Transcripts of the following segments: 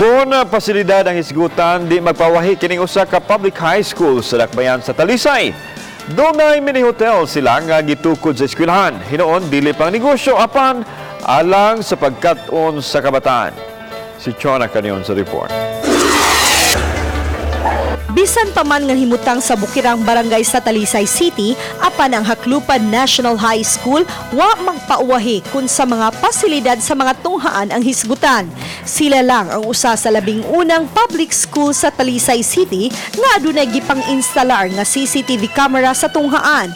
Kung pasilidad ang hisgutan, di magpawahi kining usa ka public high school sa dakbayan sa Talisay. Doon ay mini hotel sila nga gitukod sa eskwelahan. Hinoon dili pang negosyo apan alang sa pagkat-on sa kabataan. Si Chona kaniyon sa report. Bisan pa man nga himutang sa bukirang barangay sa Talisay City, apan ang Haklupan National High School wa magpauwahi kun sa mga pasilidad sa mga tunghaan ang hisgutan. Sila lang ang usa sa labing unang public school sa Talisay City nga adunay gipang-instalar nga CCTV camera sa tunghaan.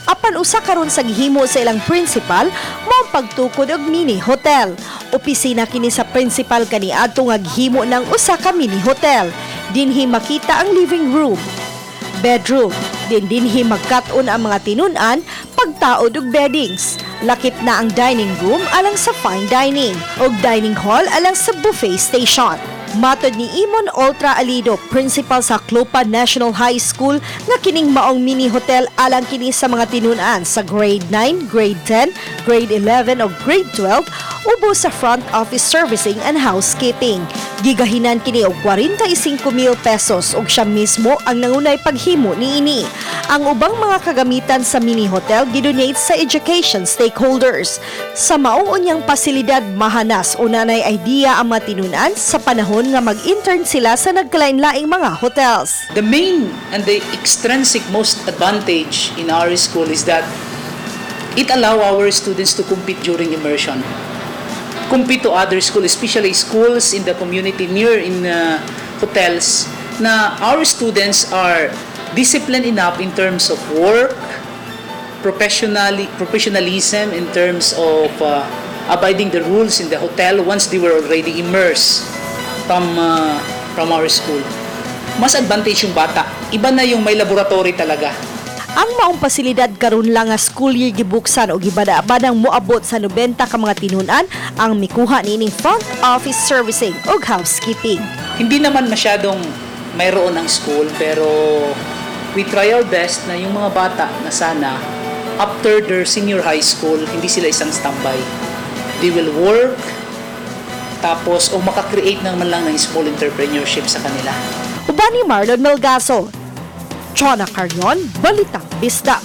Apan usa karon sa gihimo sa ilang principal mao ang pagtukod og mini hotel. Opisina kini sa principal kaniadto nga gihimo ng usa ka mini hotel. Dinhi makita ang living room, bedroom, dinhi magkat-on ang mga tinunan, pagtaod og beddings. Lakip na ang dining room alang sa fine dining ug dining hall alang sa buffet station. Matod ni Imon Ultra Alido, principal sa Haklupan National High School, nga kining maong mini hotel alang kini sa mga tinunan sa grade 9, grade 10, grade 11 o grade 12 ubo sa front office servicing and housekeeping. Gigahinan kini og 45,000 pesos ug siya mismo ang nangunay paghimo niini. Ang ubang mga kagamitan sa mini hotel gidonate sa education stakeholders. Sa maong unyang pasilidad mahanas unanay idea ang mga tinunan sa panahon nga mag-intern sila sa nagkalain-laing mga hotels. The main and the extrinsic most advantage in our school is that it allow our students to compete during immersion. Compete to other schools, especially schools in the community near in hotels, na our students are disciplined enough in terms of work, professionalism in terms of abiding the rules in the hotel once they were already immersed from our school. Mas advantage yung bata. Iba na yung may laboratory talaga. Ang maong pasilidad karon lang nga school year gibuksan o gibada-badang moabot sa 90 ka mga tinunan ang mikuha nining front office servicing o housekeeping. Hindi naman masyadong mayroon ang school, pero we try our best na yung mga bata na sana after their senior high school, hindi sila isang standby. They will work, tapos o makakreate naman lang ng small entrepreneurship sa kanila. Uban ni Marlon Melgaso, Chona Carrion, Balitang Bisdak.